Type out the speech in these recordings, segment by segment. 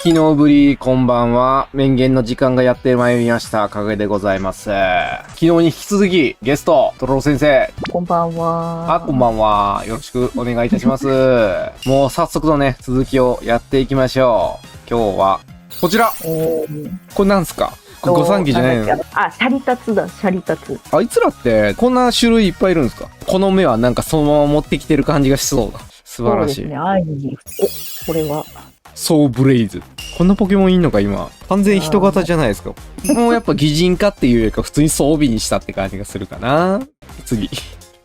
昨日ぶり、こんばんは。面言の時間がやってまいりました。かげでございます。昨日に引き続き、ゲスト、トロロ先生。こんばんは。こんばんは。よろしくお願いいたします。もう早速のね、続きをやっていきましょう。今日は、こちら。これなんすか？これ御三家じゃないの？シャリタツだ、シャリタツ。あいつらって、こんな種類いっぱいいるんですか？この目はなんかそのまま持ってきてる感じがしそうだ。素晴らしい。そうですね、これは。ソーブレイズ。こんなポケモンいんのか今。完全に人型じゃないですか。もうやっぱ擬人化っていうよりか普通に装備にしたって感じがするかな。次。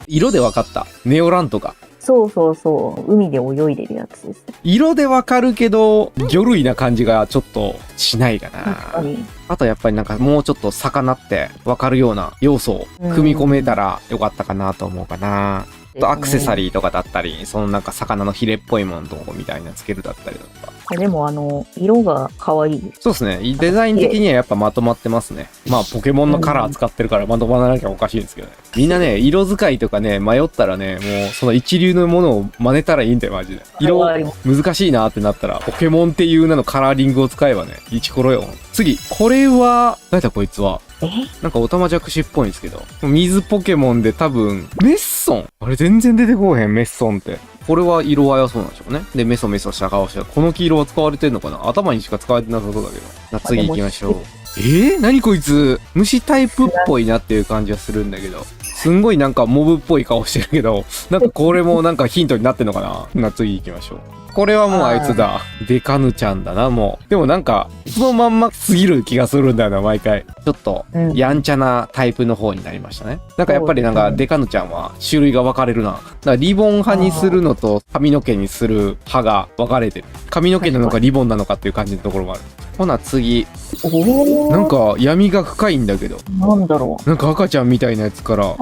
色で分かった。ネオランとか。そうそうそう。海で泳いでるやつです。色で分かるけど、魚類な感じがちょっとしないかな。確かに。あとやっぱりなんかもうちょっと魚って分かるような要素を組み込めたらよかったかなと思うかな。アクセサリーとかだったり、そのなんか魚のヒレっぽいものとみたいなつけるだったりとか。でも色が可愛いです。そうですね。デザイン的にはやっぱまとまってますね。まあポケモンのカラー使ってるからまとまらなきゃおかしいんですけどね。みんなね、色使いとかね、迷ったらね、もうその一流のものを真似たらいいんだよ、マジで。色難しいなってなったら、ポケモンっていう名のカラーリングを使えばね、イチコロよ。次、これは、誰だこいつは。なんかオタマジャクシっぽいんですけど。水ポケモンで多分、メッソン。あれ全然出てこうへん、メッソンって。これは色合いはそうなんでしょうね。で、メソメソした顔して、この黄色は使われてんのかな？頭にしか使われてなさそうだけど。次行きましょう。何こいつ？虫タイプっぽいなっていう感じはするんだけど。すんごいなんかモブっぽい顔してるけど、なんかこれもなんかヒントになってんのかな？次行きましょう。これはもうあいつだ。デカヌちゃんだな、もう。でもなんか、そのまんますぎる気がするんだよな、毎回。ちょっと、やんちゃなタイプの方になりましたね。なんかやっぱりなんか、デカヌちゃんは種類が分かれるな。だからリボン派にするのと髪の毛にする派が分かれてる。髪の毛なのかリボンなのかっていう感じのところもある。ほな次。なんか闇が深いんだけど。なんだろう。なんか赤ちゃんみたいなやつから。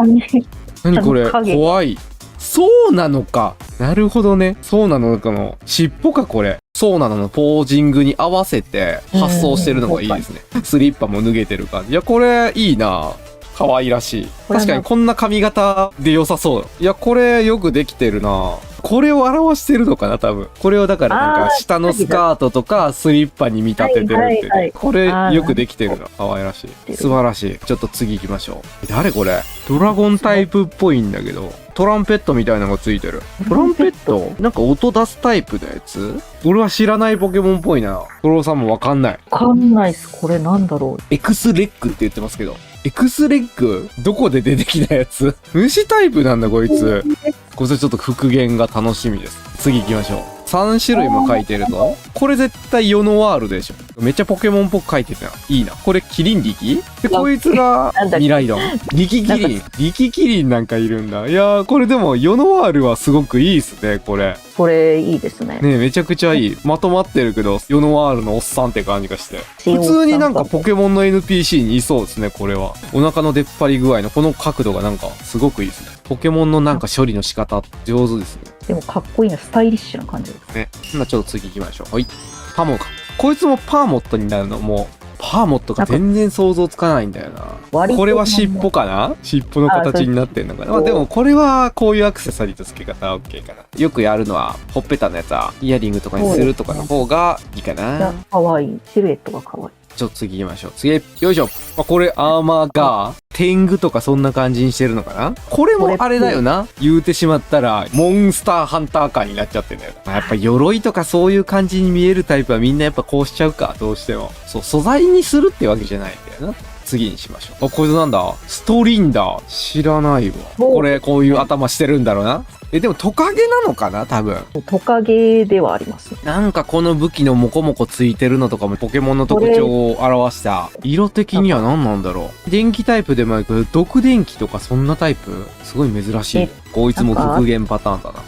何これ？怖い。そうなのか。なるほどね。そうなのかの。尻尾かこれ。そうなののポージングに合わせて発想してるのがいいですね。スリッパも脱げてる感じ。いや、これいいな。可愛らしい。確かにこんな髪型で良さそう。いや、これよくできてるな。これを表してるのかな、多分。これをだからなんか下のスカートとかスリッパに見立ててるって。これよくできてるな。可愛らしい。素晴らしい。ちょっと次行きましょう。誰これ？ドラゴンタイプっぽいんだけど。トランペットみたいなのがついてる。トランペット？なんか音出すタイプのやつ？俺は知らないポケモンっぽいな。トロロさんもわかんない。わかんないっす。これなんだろう。エクスレッグって言ってますけど。エクスレッグ？どこで出てきたやつ？虫タイプなんだこいつ。これちょっと復元が楽しみです。次行きましょう。3種類も書いてるぞ。これ絶対ヨノワールでしょ。めっちゃポケモンっぽく書いてた。いいな。これキリン力で、こいつがミライドン。力キリン。力キリンなんかいるんだ。いやー、これでもヨノワールはすごくいいっすね、これ。これいいですね。ねえ、めちゃくちゃいい。まとまってるけど、ヨノワールのおっさんって感じがして。普通になんかポケモンの NPC にいそうですね、これは。お腹の出っ張り具合のこの角度がなんかすごくいいですね。ポケモンのなんか処理の仕方上手ですね。でもかっこいいな、スタイリッシュな感じですね。ちょっと次行きましょう。はい。パモか。こいつもパーモットになるのもう、パーモットが全然想像つかないんだよな。これは尻尾かな？尻尾の形になってんのかな。まあでもこれはこういうアクセサリーと付け方は OK かな。よくやるのは、ほっぺたのやつはイヤリングとかにするとかの方がいいかな。かわいい。シルエットがかわいい。ちょっと次行きましょう。次、よいしょ。これアーマーが天狗とかそんな感じにしてるのかな。これもあれだよな。言うてしまったらモンスターハンター感になっちゃってんだよ。やっぱ鎧とかそういう感じに見えるタイプはみんなやっぱこうしちゃうか。どうしても。そう、素材にするってわけじゃないんだよな。次にしましょう。こいつなんだ？ストリンダー。知らないわ。これ、こういう頭してるんだろうな。でもトカゲなのかな多分。トカゲではありますね。なんかこの武器のモコモコついてるのとかもポケモンの特徴を表した色的には何なんだろう。電気タイプでもあるけど毒電気とかそんなタイプすごい珍しい。こいつも復元パターンだな。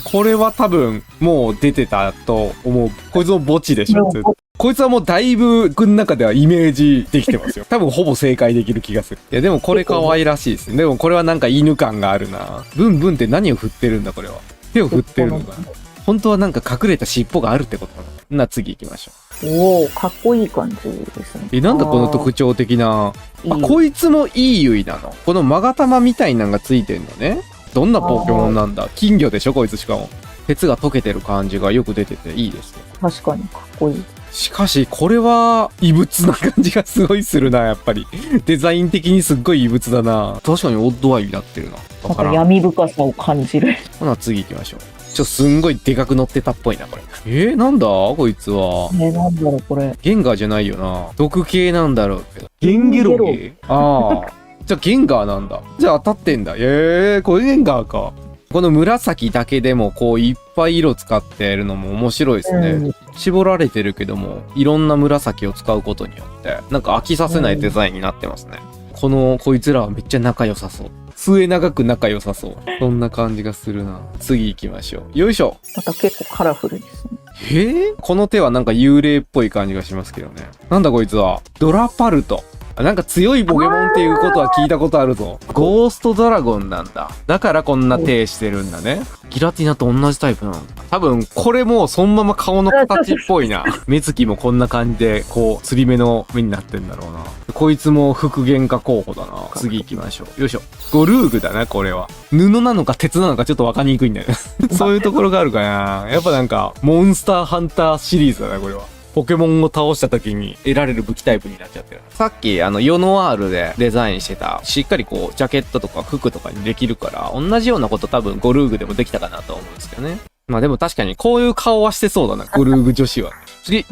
これは多分もう出てたと思う。こいつの墓地でしょ。こいつはもうだいぶ僕の中ではイメージできてますよ。多分ほぼ正解できる気がする。いやでもこれ可愛らしいですね。でもこれはなんか犬感があるな。ブンブンって何を振ってるんだこれは。手を振ってるのかな。本当はなんか隠れた尻尾があるってことなの。次行きましょう。おお、かっこいい感じですね。なんだこの特徴的な。こいつもいいゆいなの。この勾玉みたいなのがついてんのね。どんなポケモンなんだ？金魚でしょこいつしかも。鉄が溶けてる感じがよく出てていいですね。確かにかっこいい。しかし、これは異物な感じがすごいするな、やっぱり。デザイン的にすっごい異物だな。確かにオッドアイになってるな。なんか闇深さを感じる。ほな、次行きましょう。すんごいでかく乗ってたっぽいな、これ。なんだこいつは。なんだろう、これ。ゲンガーじゃないよな。毒系なんだろうけど。ゲンゲロゲああ。じゃあ、ゲンガーなんだ。じゃあ当たってんだ。これゲンガーか。この紫だけでもこういっぱい色使ってるのも面白いですね。絞られてるけども、いろんな紫を使うことによって、なんか飽きさせないデザインになってますね。こいつらはめっちゃ仲良さそう。末長く仲良さそう。そんな感じがするな。次行きましょう。よいしょ。また結構カラフルですね。この手はなんか幽霊っぽい感じがしますけどね。なんだこいつは。ドラパルト。なんか強いポケモンっていうことは聞いたことあるぞ。ゴーストドラゴンなんだ。だからこんな手してるんだね。ギラティナと同じタイプなんだ。多分これもそのまま顔の形っぽいな。目つきもこんな感じで、こう、釣り目の目になってんだろうな。こいつも復元化候補だな。次行きましょう。よいしょ。ゴルーグだな、これは。布なのか鉄なのかちょっとわかりにくいんだよね。そういうところがあるかな。やっぱなんか、モンスターハンターシリーズだな、これは。ポケモンを倒した時に得られる武器タイプになっちゃってる。さっきヨノワールでデザインしてた、しっかりこう、ジャケットとか服とかにできるから、同じようなこと多分ゴルーグでもできたかなと思うんですけどね。まあでも確かにこういう顔はしてそうだな、ゴルーグ女子は。次、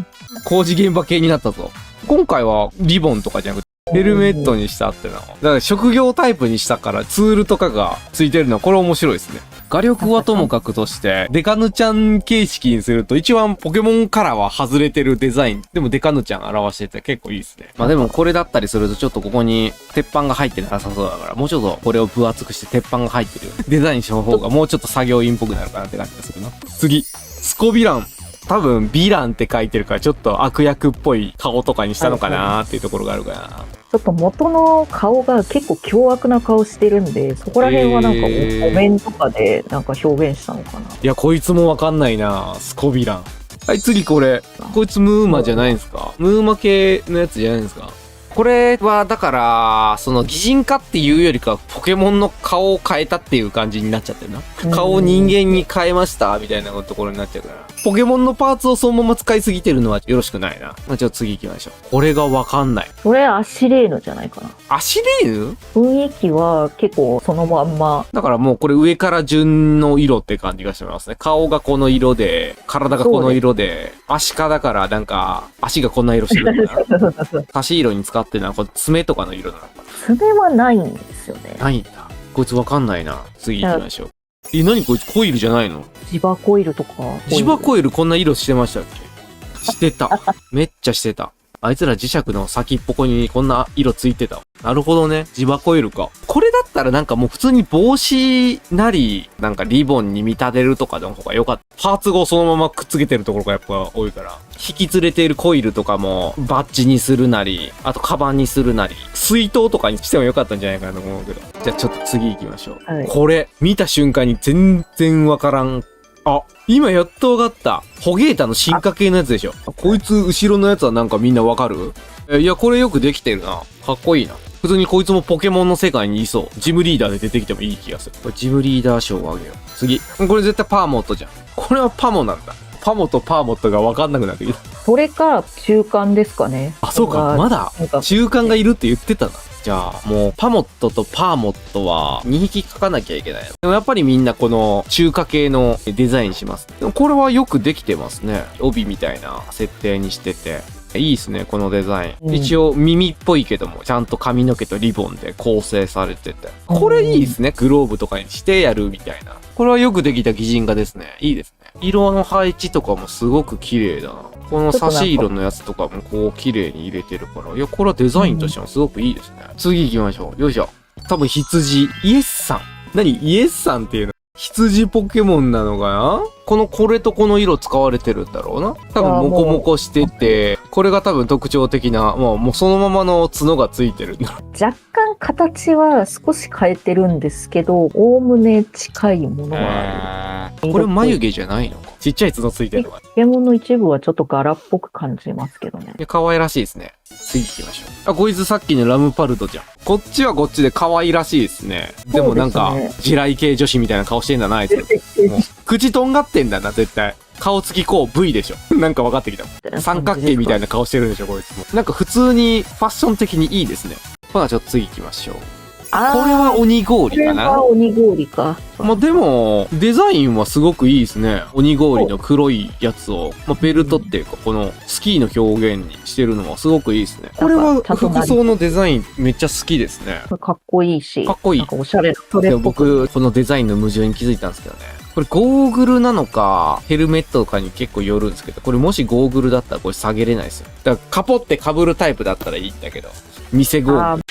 工事現場系になったぞ。今回はリボンとかじゃなくて、ヘルメットにしたってのは。だから職業タイプにしたからツールとかがついてるのはこれ面白いですね。画力はともかくとして、デカヌちゃん形式にすると一番ポケモンカラーは外れてるデザイン。でもデカヌちゃん表してて結構いいですね。まあでもこれだったりするとちょっとここに鉄板が入ってなさそうだから、もうちょっとこれを分厚くして鉄板が入ってるデザインした方がもうちょっと作業員っぽくなるかなって感じがするな。次、スコビラン。多分、ヴィランって書いてるから、ちょっと悪役っぽい顔とかにしたのかなーっていうところがあるかな。ちょっと元の顔が結構凶悪な顔してるんで、そこら辺はなんかお面とかでなんか表現したのかな。いや、こいつもわかんないな、スコビラン。はい、次これ。こいつムーマじゃないんですか？ムーマ系のやつじゃないんですか？これは、だから、その擬人化っていうよりか、ポケモンの顔を変えたっていう感じになっちゃってるな。顔を人間に変えました、みたいなところになっちゃうから。ポケモンのパーツをそのまま使いすぎてるのはよろしくないな。まあ、じゃあ次行きましょう。これがわかんない。これアシレーヌじゃないかな。アシレーヌ？雰囲気は結構そのまんま。だからもうこれ上から順の色って感じがしますね。顔がこの色で、体がこの色で、アシカだからなんか、足がこんな色してるのかな。差し色に使ってるのはこれ爪とかの色なのかな。爪はないんですよね。ないんだ。こいつわかんないな。次行きましょう。何こいつコイルじゃないの？ジバコイルとか。ジバコイルこんな色してましたっけ？してた。めっちゃしてた。あいつら磁石の先っぽこにこんな色ついてた。なるほどね。ジバコイルか。これだったらなんかもう普通に帽子なり、なんかリボンに見立てるとかの方が良かった。パーツをそのままくっつけてるところがやっぱ多いから。引き連れているコイルとかもバッジにするなり、あとカバンにするなり、水筒とかにしてもよかったんじゃないかなと思うけど。じゃあちょっと次行きましょう。はい、これ、見た瞬間に全然わからん。あ、今やっとわかった。ホゲータの進化系のやつでしょ。こいつ後ろのやつはなんかみんなわかる？いや、これよくできてるな。かっこいいな。普通にこいつもポケモンの世界にいそう。ジムリーダーで出てきてもいい気がする。これジムリーダー賞をあげよう。次。これ絶対パーモットじゃん。これはパモなんだ。パモとパーモットがわかんなくなってきた。それか中間ですかね。あ、そうか。まだ中間がいるって言ってたな。じゃあ、もう、パモットとパーモットは2匹書かなきゃいけない。でもやっぱりみんなこの中華系のデザインします。でもこれはよくできてますね。帯みたいな設定にしてて。いいですね、このデザイン。一応耳っぽいけども、ちゃんと髪の毛とリボンで構成されてて。これいいですね。グローブとかにしてやるみたいな。これはよくできた擬人化ですね。いいですね。色の配置とかもすごく綺麗だな。この差し色のやつとかもこう綺麗に入れてるから。いや、これはデザインとしてもすごくいいですね。次行きましょう。よいしょ。多分羊。イエスさん。何イエスさんっていうの？羊ポケモンなのかな？これとこの色使われてるんだろうな。多分モコモコしてて、これが多分特徴的な、もうそのままの角がついてるんだろう。若干形は少し変えてるんですけど、おおむね近いものはある。これ眉毛じゃないのか。ちっちゃい角ついてるのか。ポケモンの一部はちょっと柄っぽく感じますけどね。可愛らしいですね。次行きましょう。あ、こいつさっきのラムパルドじゃん。こっちはこっちで可愛らしいですね。でもなんか、そうですね地雷系女子みたいな顔してんだな、あいつ。もう口とんがってんだな、絶対。顔つきこう V でしょ。なんか分かってきたもん。三角形みたいな顔してるでしょ、こいつも。なんか普通にファッション的にいいですね。ほな、ちょっと次行きましょう。これは鬼氷かこれな。は鬼氷か。まあでも、デザインはすごくいいですね。鬼氷の黒いやつを、まあ、ベルトっていうか、このスキーの表現にしてるのはすごくいいですね。これは服装のデザインめっちゃ好きですね。かっこいいし。かっこいいなんかおしゃれなそれでっぽく。も僕、このデザインの矛盾に気づいたんですけどね。これゴーグルなのか、ヘルメットとかに結構よるんですけど、これもしゴーグルだったらこれ下げれないですよ。だからカポって被るタイプだったらいいんだけど、偽ゴーグル。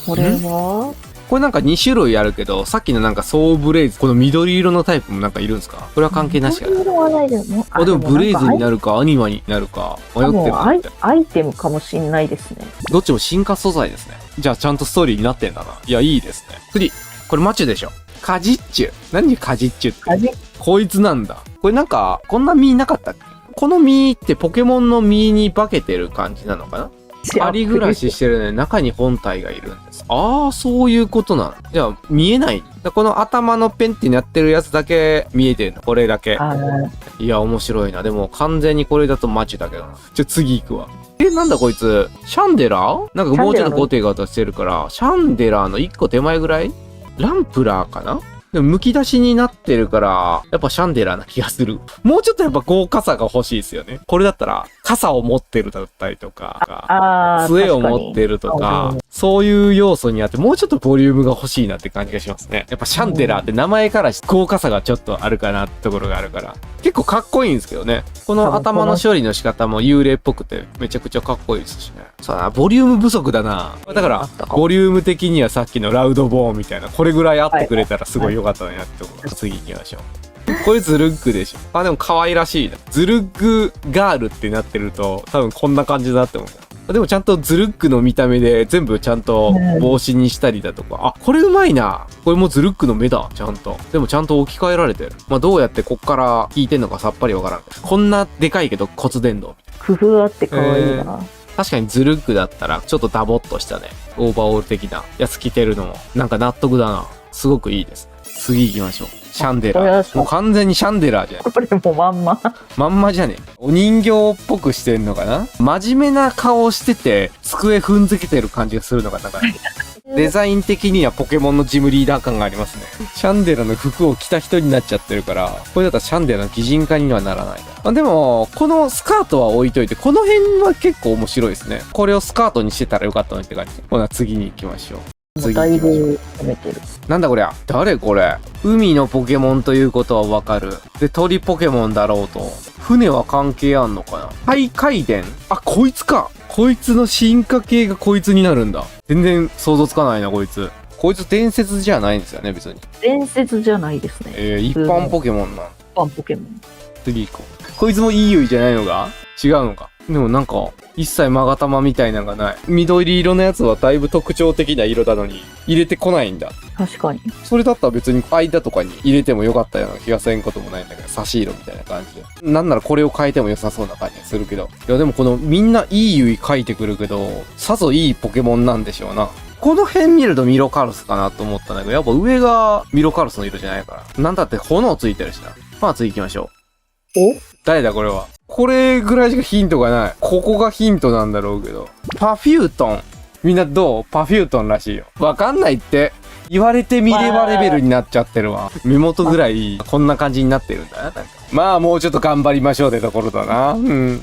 これはこれなんか2種類あるけど、さっきのなんかソーブレイズ、この緑色のタイプもなんかいるんですか？これは関係なしかな。色はないですね。あ、でもブレイズになる。るかアニマになるか迷ってるなみたいな。アイテムかもしんないですね。どっちも進化素材ですね。じゃあちゃんとストーリーになってんだな。いや、いいですね。次。これマチュでしょ。カジッチュ。何カジッチュって。こいつなんだ。これなんか、こんな実なかったっけ？この実ってポケモンの実に化けてる感じなのかな？アリ暮らししてるね。中に本体がいるんです。ああ、そういうことなの。じゃあ、見えない。この頭のペンってなってるやつだけ見えてるの。これだけ。いや、面白いな。でも、完全にこれだとマチだけどな。次行くわ。なんだこいつ。シャンデラー？なんかもうちょっとゴテガタしてるから、シャンデラーの1個手前ぐらい？ランプラーかな？でも、剥き出しになってるから、やっぱシャンデラーな気がする。もうちょっとやっぱ豪華さが欲しいですよね。これだったら、傘を持ってるだったりとか、杖を持ってるとか、そういう要素にあって、もうちょっとボリュームが欲しいなって感じがしますね。やっぱシャンデラーって名前から豪華さがちょっとあるかなってところがあるから、結構かっこいいんですけどね。この頭の処理の仕方も幽霊っぽくて、めちゃくちゃかっこいいですしね。さあ、ボリューム不足だな。だから、ボリューム的にはさっきのラウドボーンみたいな、これぐらいあってくれたらすごい良かったなってところ。次行きましょう。これズルッグでしょ。あ、でも可愛らしいな。ズルッグガールってなってると、多分こんな感じだって思う。でもちゃんとズルッグの見た目で全部ちゃんと帽子にしたりだとか。あ、これうまいな。これもズルッグの目だ。ちゃんと。でもちゃんと置き換えられてる。まあどうやってこっから聞いてんのかさっぱりわからん。こんなでかいけど骨伝導。工夫あって可愛いな。確かにズルッグだったらちょっとダボっとしたね。オーバーオール的なやつ着てるのもなんか納得だな。すごくいいです。次行きましょう。シャンデラー。もう完全にシャンデラーじゃん。これもまんま。まんまじゃねえ。お人形っぽくしてんのかな？真面目な顔してて、机踏んづけてる感じがするのかな。デザイン的にはポケモンのジムリーダー感がありますね。シャンデラの服を着た人になっちゃってるから、これだったらシャンデラの擬人化にはならないな。でも、このスカートは置いといて、この辺は結構面白いですね。これをスカートにしてたらよかったのにって感じ。ほな、次に行きましょう。だいぶ攻めてる。なんだこりゃ。誰これ。海のポケモンということはわかる。で、鳥ポケモンだろうと。船は関係あんのかな？大海伝？あ、こいつか。こいつの進化系がこいつになるんだ。全然想像つかないな、こいつ。こいつ伝説じゃないんですよね、別に。伝説じゃないですね。一般ポケモンなん。一般ポケモン。次行こう。こいつもいいゆいじゃないのか？違うのか。でもなんか、一切マガタマみたいなのがない。緑色のやつはだいぶ特徴的な色なのに、入れてこないんだ。確かに。それだったら別に間とかに入れてもよかったような気がせんこともないんだけど、差し色みたいな感じで。なんならこれを変えても良さそうな感じがするけど。いやでもこのみんないいゆい書いてくるけど、さぞいいポケモンなんでしょうな。この辺見るとミロカルスかなと思ったんだけど、やっぱ上がミロカルスの色じゃないから。なんだって炎ついてるしな。まあ次行きましょう。お？誰だこれは。これぐらいしかヒントがない。ここがヒントなんだろうけど。パフュートン。みんなどう？パフュートンらしいよ。わかんないって。言われてみればレベルになっちゃってるわ。目元ぐらいこんな感じになってるんだな。なんかまあもうちょっと頑張りましょうってところだな。うん。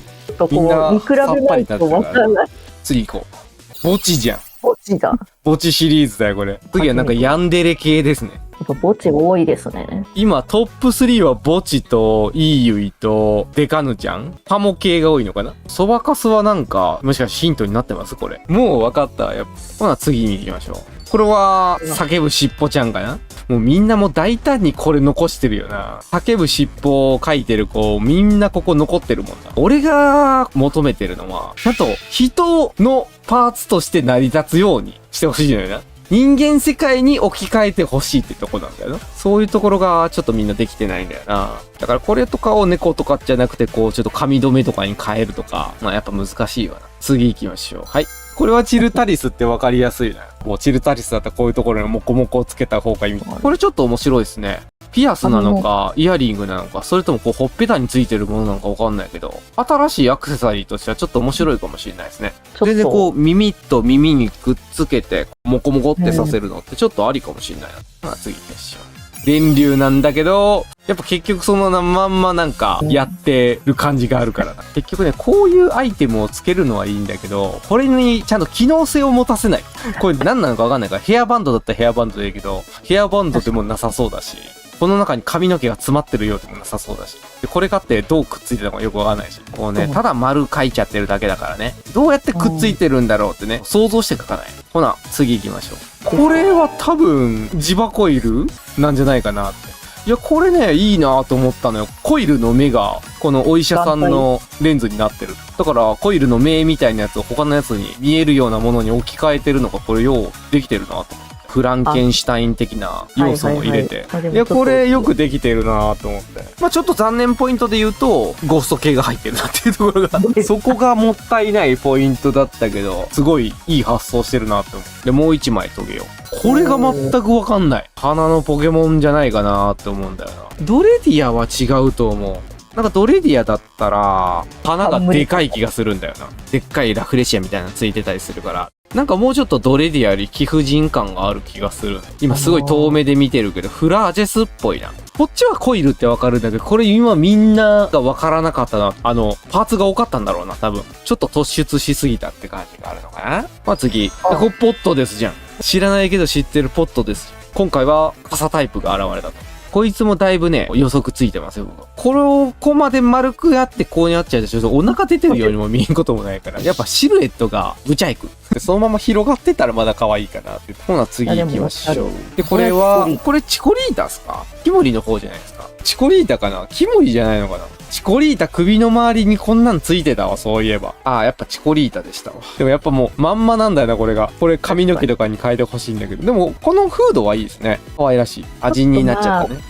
みんな見比べないとわからない。次行こう。墓地じゃん。墓地だ。墓地シリーズだよこれ。次はなんかヤンデレ系ですね。やっぱ墓地多いですね。今トップ3は墓地とイーユイとデカヌちゃんパモ系が多いのかな。そばかすはなんかもしかしてヒントになってますこれ。もう分かった。ほな次に行きましょう。これは叫ぶしっぽちゃんかな。もうみんなもう大胆にこれ残してるよな。叫ぶ尻尾を描いてる子、みんなここ残ってるもんな。俺が求めてるのは、ちゃんと人のパーツとして成り立つようにしてほしいのよな。人間世界に置き換えてほしいってとこなんだよな。そういうところがちょっとみんなできてないんだよな。だからこれとかを猫とかじゃなくてこうちょっと髪留めとかに変えるとか、まあやっぱ難しいわな。次行きましょう。はい。これはチルタリスって分かりやすいな。もうチルタリスだったらこういうところにモコモコをつけた方がいい。これちょっと面白いですね。ピアスなのか、イヤリングなのか、それともこうほっぺたについてるものなのか分かんないけど、新しいアクセサリーとしてはちょっと面白いかもしれないですね。全然こう耳と耳にくっつけて、モコモコってさせるのってちょっとありかもしれないな。まあ次行きましょう。電流なんだけど、やっぱ結局そのまんまなんかやってる感じがあるからな。結局ね、こういうアイテムをつけるのはいいんだけど、これにちゃんと機能性を持たせない。これ何なのかわかんないから、ヘアバンドだったらヘアバンドでいいけど、ヘアバンドでもなさそうだし、この中に髪の毛が詰まってるようでもなさそうだし。で、これ買ってどうくっついてたのかよくわかんないし。こうね、ただ丸書いちゃってるだけだからね。どうやってくっついてるんだろうってね、想像して書かない。ほな、次行きましょう。これは多分、ジバコイルなんじゃないかなって。いや、これね、いいなと思ったのよ。コイルの目が、このお医者さんのレンズになってる。だから、コイルの目みたいなやつを他のやつに見えるようなものに置き換えてるのが、これようできてるなと思って。フランケンシュタイン的な要素も入れて。いや、これよくできてるなと思って。まあちょっと残念ポイントで言うと、ゴースト系が入ってるなっていうところが、そこがもったいないポイントだったけど、すごいいい発想してるなって思って。で、もう一枚遂げよう。これが全くわかんない。花のポケモンじゃないかなって思うんだよな。ドレディアは違うと思う。なんかドレディアだったら、花がでかい気がするんだよな。でっかいラフレシアみたいなのついてたりするから。なんかもうちょっとドレディアより貴婦人感がある気がする。今すごい遠目で見てるけど、フラージェスっぽいな。こっちはコイルってわかるんだけど、これ今みんながわからなかったな。パーツが多かったんだろうな、多分。ちょっと突出しすぎたって感じがあるのかな。まあ次。これポットですじゃん。知らないけど知ってるポットです。今回は傘タイプが現れたと。こいつもだいぶね、予測ついてますよ、僕。ここまで丸くやってこうやっちゃうと、ちょっとお腹出てるようにも見えんこともないから、やっぱシルエットがブチャイク。そのまま広がってたらまだ可愛いかなって。ほな、次行きましょう。で、これは、これチコリータっすか？キモリの方じゃないですか？チコリータかな？キモリじゃないのかな？チコリータ首の周りにこんなんついてたわ、そういえば。ああ、やっぱチコリータでしたわ。でもやっぱもうまんまなんだよな、これが。これ髪の毛とかに変えてほしいんだけど。でも、このフードはいいですね。可愛らしい。味になっちゃったね。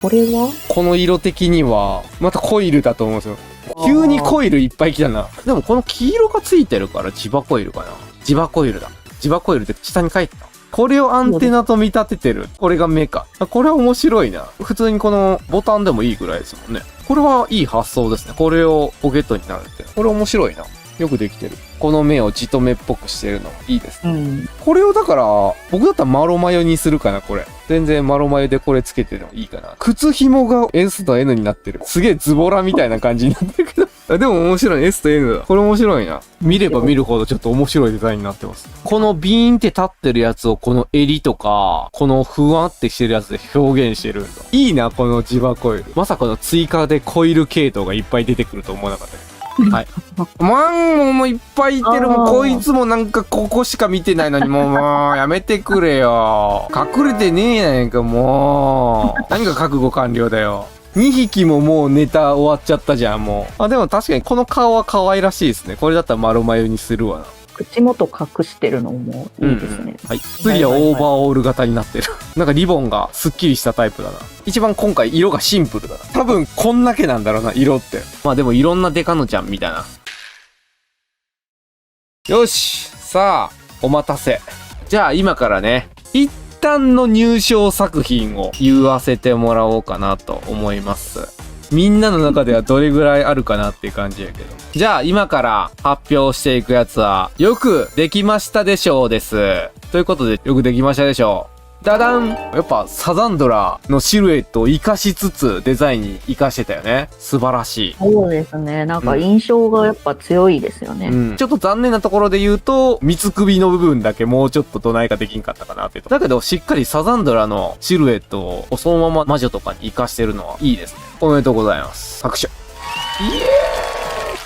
これはこの色的には、またコイルだと思うんですよ。急にコイルいっぱい来たな。でもこの黄色がついてるからジバコイルかな。ジバコイルだ。ジバコイルって下に書いてた。これをアンテナと見立ててる。これが目か。これは面白いな。普通にこのボタンでもいいぐらいですもんね。これはいい発想ですね。これをポケットになるって。これ面白いな。よくできてる。この目をじと目っぽくしてるのいいですね。これをだから、僕だったらマロマヨにするかな、これ。全然マロマヨでこれつけてもいいかな。靴紐が S と N になってる。すげえズボラみたいな感じになってるけど。でも面白い。S と N だ。これ面白いな。見れば見るほどちょっと面白いデザインになってます。このビーンって立ってるやつをこの襟とか、このふわってしてるやつで表現してるんだ。いいな、このジバコイル。まさかの追加でコイル系統がいっぱい出てくると思わなかったけど。はい。マンゴーもいっぱいいてる。もうこいつもなんかここしか見てないのにもうやめてくれよ。隠れてねえやねんか、もう。何が覚悟完了だよ。2匹ももうネタ終わっちゃったじゃん、もう。あ、でも確かにこの顔は可愛らしいですね。これだったら丸眉にするわな。口元隠してるのもいいですね。はい。次はオーバーオール型になってる。なんかリボンがスッキリしたタイプだな。一番今回色がシンプルだな。多分こんだけなんだろうな、色って。まあでもいろんなデカノちゃんみたいな。よし。さあ、お待たせ。じゃあ今からね、一旦の入賞作品を言わせてもらおうかなと思います。みんなの中ではどれぐらいあるかなっていう感じやけど。じゃあ今から発表していくやつは、よくできましたでしょうです。ということで、よくできましたでしょう。ダダン！やっぱサザンドラのシルエットを活かしつつデザインに活かしてたよね。素晴らしい。そうですね。なんか印象がやっぱ強いですよね。ちょっと残念なところで言うと、三つ首の部分だけもうちょっとどないかできんかったかなっていうと。だけどしっかりサザンドラのシルエットをそのまま魔女とかに活かしてるのはいいですね。おめでとうございます。拍手。イエーイ！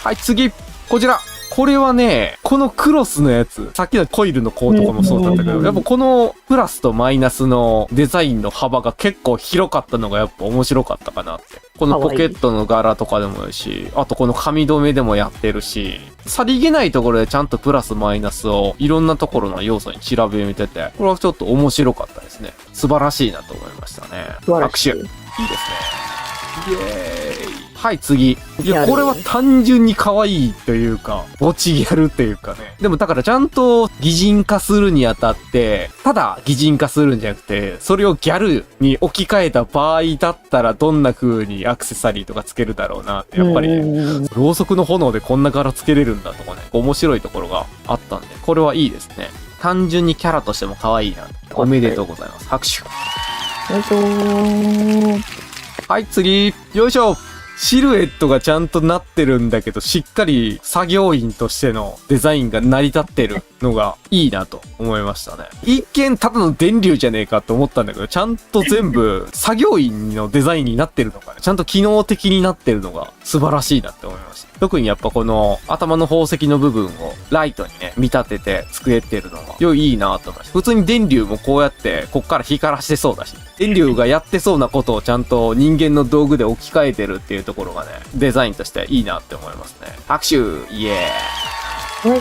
はい、次。こちら。これはね、このクロスのやつ、さっきのコイルのコーとかもそうだったけど、やっぱこのプラスとマイナスのデザインの幅が結構広かったのがやっぱ面白かったかなって。このポケットの柄とかでもいいし、あとこの髪留めでもやってるし、さりげないところでちゃんとプラスマイナスをいろんなところの要素に調べてて、これはちょっと面白かったですね。素晴らしいなと思いましたね。拍手。いいですね。イエーイ。はい、次。いや、これは単純に可愛いというか、持ちギャルっていうかね。でもだからちゃんと擬人化するにあたって、ただ擬人化するんじゃなくて、それをギャルに置き換えた場合だったらどんな風にアクセサリーとかつけるだろうなって、やっぱりね、ろうそくの炎でこんな柄つけれるんだとかね、面白いところがあったんで、これはいいですね。単純にキャラとしても可愛いな。おめでとうございます。拍手。はい、次。よいしょ。シルエットがちゃんとなってるんだけど、しっかり作業員としてのデザインが成り立ってるのがいいなと思いましたね。一見ただの電流じゃねえかと思ったんだけど、ちゃんと全部作業員のデザインになってるのかね。ちゃんと機能的になってるのが素晴らしいなって思いました。特にやっぱこの頭の宝石の部分をライトにね、見立てて作ってるのがいいなと思いました。普通に電流もこうやってこっから光らしてそうだし、電流がやってそうなことをちゃんと人間の道具で置き換えてるっていうところがね、デザインとしていいなって思いますね。拍手イエー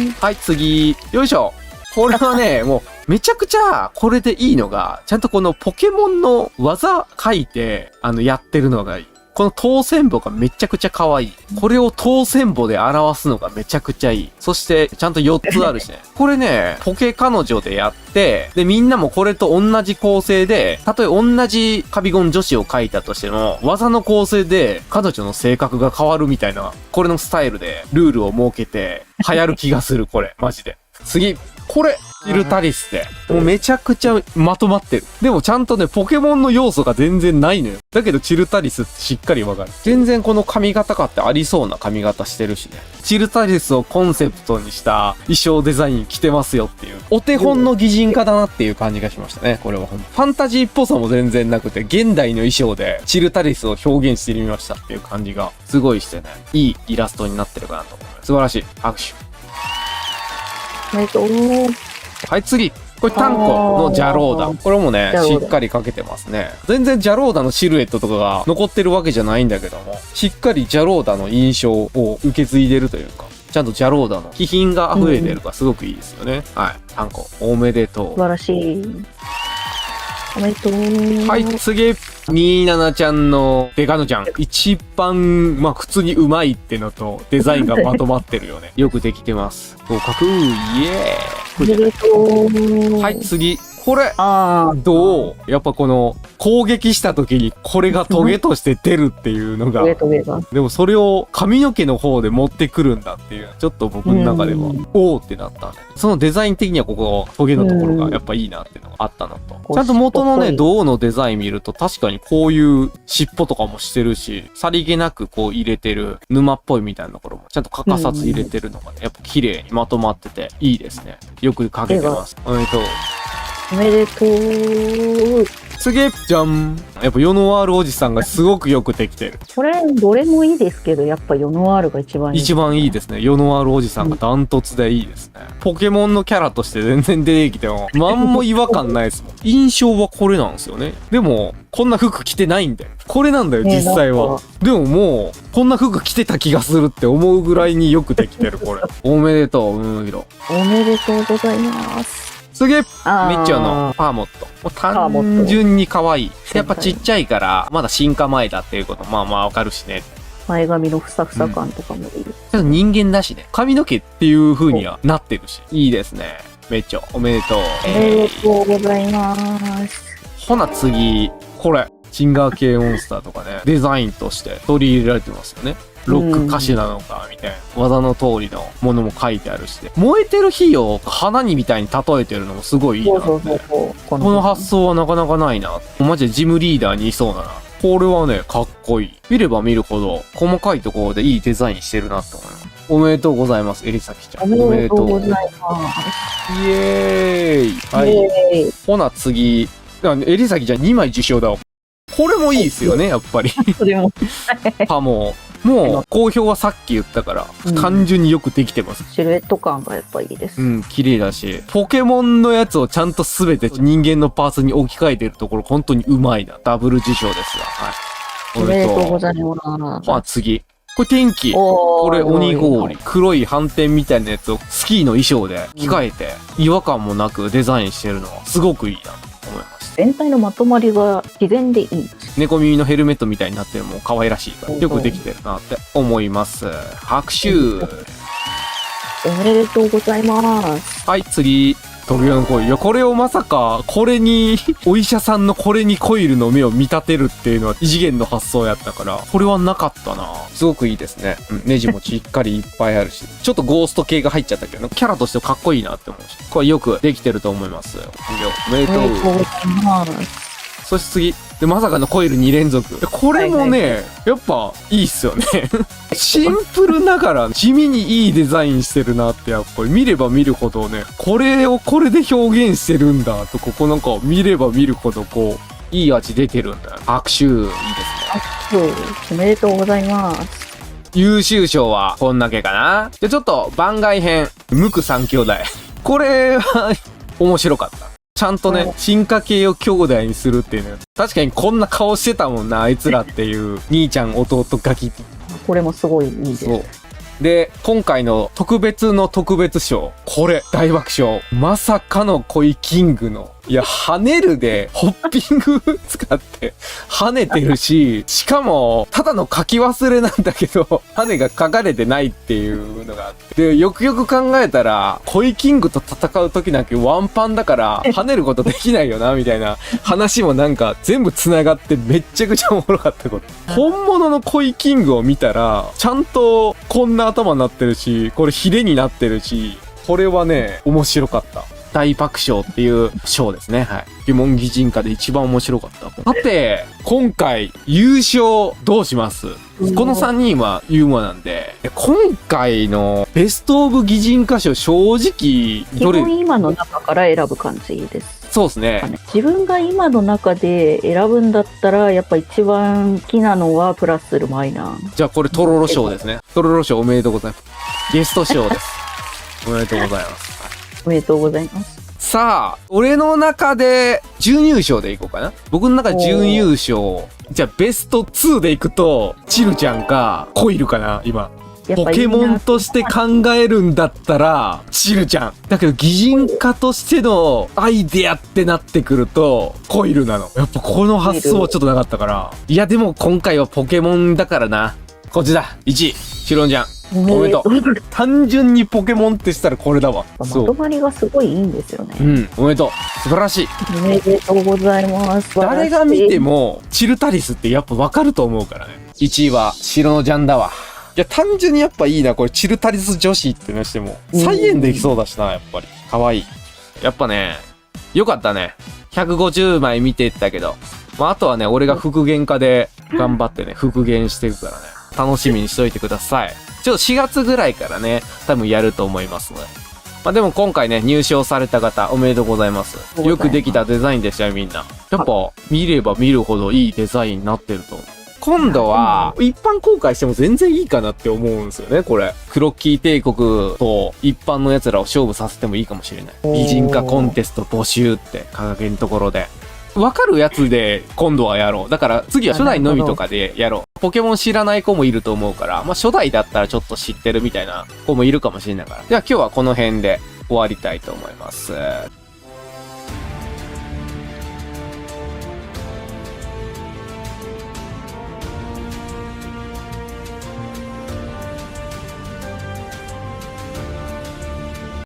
イ。はい、次。よいしょ。これはね、もうめちゃくちゃこれでいいのが、ちゃんとこのポケモンの技書いて、やってるのがいい。この当選簿がめちゃくちゃ可愛い。これを当選簿で表すのがめちゃくちゃいい。そして、ちゃんと4つあるしね。これね、ポケ彼女でやって、で、みんなもこれと同じ構成で、たとえ同じカビゴン女子を書いたとしても、技の構成で彼女の性格が変わるみたいな、これのスタイルでルールを設けて、流行る気がする、これ。マジで。次。これチルタリスって。もうめちゃくちゃまとまってる。でもちゃんとね、ポケモンの要素が全然ないのよ。だけどチルタリスってしっかりわかる。全然この髪型かってありそうな髪型してるしね。チルタリスをコンセプトにした衣装デザイン着てますよっていう。お手本の擬人化だなっていう感じがしましたね。これはファンタジーっぽさも全然なくて、現代の衣装でチルタリスを表現してみましたっていう感じがすごいしてね。いいイラストになってるかなと思います。素晴らしい。拍手。はい、次。これ、タンコのジャローダ。これもね、しっかりかけてますね。全然ジャローダのシルエットとかが残ってるわけじゃないんだけども、しっかりジャローダの印象を受け継いでるというか、ちゃんとジャローダの気品が溢れてるからすごくいいですよね。はい、タンコ、おめでとう。素晴らしい。おめでとう。はい、次。27ちゃんのデカノちゃん。一番、まあ普通にうまいってのと、デザインがまとまってるよね。よくできてます。合格、イエーイ。おめでとう。はい、次。これ、あーどうやっぱこの、攻撃した時にこれがトゲとして出るっていうのが、トゲが。でもそれを髪の毛の方で持ってくるんだっていう、ちょっと僕の中では、おーってなったんで、そのデザイン的にはここ、トゲのところがやっぱいいなっていうのがあったのと、ちゃんと元のね、銅のデザイン見ると確かにこういう尻尾とかもしてるし、さりげなくこう入れてる沼っぽいみたいなところもちゃんと欠かさず入れてるのがね、やっぱ綺麗にまとまってていいですね。よく描けてます。おめでとう。おめでとう。次じゃん。やっぱヨノワールおじさんがすごくよくできてる。これ、どれもいいですけど、やっぱヨノワールが一番いい。一番いいですね。ヨノワールおじさんがダントツでいいですね。ポケモンのキャラとして全然出てきても、なんも違和感ないですもん。印象はこれなんですよね。でも、こんな服着てないんだよ。これなんだよ、実際は。でももう、こんな服着てた気がするって思うぐらいによくできてる、これ。おめでとう、ヒロ。おめでとうございます。次ミッチョのパーモット。もう単純に可愛い。やっぱちっちゃいから、まだ進化前だっていうことまあまあわかるしね。前髪のふさふさ感とかもいる。ちょっと人間だしね。髪の毛っていう風にはなってるし。いいですね。めっちゃおめでとう。おめでとうございます。ほな次、これ。シンガー系モンスターとかね、デザインとして取り入れられてますよね。ロック歌手なのか、みたいな。技の通りのものも書いてあるし。燃えてる火を花にみたいに例えてるのもすごいいいなって。この発想はなかなかないな。マジでジムリーダーにいそうだな。これはね、かっこいい。見れば見るほど、細かいところでいいデザインしてるなって思います。おめでとうございます、エリサキちゃん。おめでとうございます。イエーイ。はい。ほな次。エリサキちゃん2枚受賞だわ。これもいいですよね、やっぱり。それも。パモ。もう好評はさっき言ったから、単純によくできてます。シルエット感がやっぱいいです。綺麗だし、ポケモンのやつをちゃんと全て人間のパーツに置き換えてるところ、本当にうまいな。ダブル受賞ですわ。はい。おめでとうございます。次。これ天気。これ鬼氷。黒い斑点みたいなやつをスキーの衣装で着替えて、違和感もなくデザインしてるのはすごくいいなと思います。全体のまとまりが自然でいい。猫耳のヘルメットみたいになってるのも可愛らしいから、よくできてるなって思います。拍手。おめでとうございます。はい、次。トゲのコイル。いや、これをまさか、これに、お医者さんのこれにコイルの目を見立てるっていうのは異次元の発想やったから、これはなかったな。すごくいいですね。ネジもしっかりいっぱいあるし、ちょっとゴースト系が入っちゃったけど、キャラとしてかっこいいなって思うし、これよくできてると思います。おめでとう。おめでとうございます。そして次。で、まさかのコイル2連続。これもね、やっぱいいっすよね。シンプルながら地味にいいデザインしてるなって、やっぱり見れば見るほどね、これをこれで表現してるんだと、ここなんか見れば見るほどこう、いい味出てるんだ。拍手、いいですね。拍手、おめでとうございます。優秀賞はこんだけかな。じゃ、ちょっと番外編、無垢三兄弟。これは面白かった。ちゃんとね、進化系を兄弟にするっていうね。確かにこんな顔してたもんな、あいつらっていう、兄ちゃん、弟、ガキ。これもすごいいいです。そう。で、今回の特別の特別賞。これ、大爆笑。まさかの恋キングの。いや、跳ねるで、ホッピング使って、跳ねてるし、しかも、ただの書き忘れなんだけど、羽が書かれてないっていうのがあって。で、よくよく考えたら、恋キングと戦う時なんてワンパンだから、跳ねることできないよな、みたいな話もなんか全部繋がってめっちゃくちゃおもろかったこと。本物の恋キングを見たら、ちゃんとこんな頭になってるし、これヒレになってるし、これはね、面白かった。大爆笑っていう賞ですね。はい。ポケモン擬人化で一番面白かった。さて、今回優勝どうします？この3人はユーモアなんで、今回のベストオブ擬人化賞正直、基本今の中から選ぶ感じです。そうですね。自分が今の中で選ぶんだったら、やっぱ一番好きなのはプラスするマイナー。じゃあこれトロロ賞ですね。トロロ賞おめでとうございます。ゲスト賞です。おめでとうございます。おめでとうございます。さあ、俺の中で準優勝でいこうかな。僕の中で準優勝。じゃあベスト2でいくと、チルちゃんか、コイルかな、今。ポケモンとして考えるんだったら、チルちゃん。だけど、擬人化としてのアイデアってなってくると、コイルなの。やっぱこの発想はちょっとなかったから。いや、でも今回はポケモンだからな。こっちだ。1位。シロンちゃん。おめでとう。単純にポケモンってしたらこれだわ。まとまりがすごいいいんですよね。うん、おめでとう。素晴らしい。おめでとうございます。誰が見ても、チルタリスってやっぱわかると思うからね。1位は、白のジャンだわ。いや、単純にやっぱいいな、これ、チルタリス女子ってのしても、再現できそうだしな、やっぱり。かわいい。やっぱね、よかったね。150枚見てったけど。まあ、あとはね、俺が復元化で頑張ってね、復元していくからね。楽しみにしといてください。ちょっと4月ぐらいからね、多分やると思いますので。まあでも今回ね、入賞された方、おめでとうございます。よくできたデザインでしたよ、みんな。やっぱ、見れば見るほどいいデザインになってると思う。今度は、一般公開しても全然いいかなって思うんですよね、これ。クロッキー帝国と一般の奴らを勝負させてもいいかもしれない。擬人化コンテスト募集って掲げるところで。わかるやつで今度はやろう。だから次は初代のみとかでやろう。ポケモン知らない子もいると思うから、まあ初代だったらちょっと知ってるみたいな子もいるかもしれないから。では今日はこの辺で終わりたいと思います。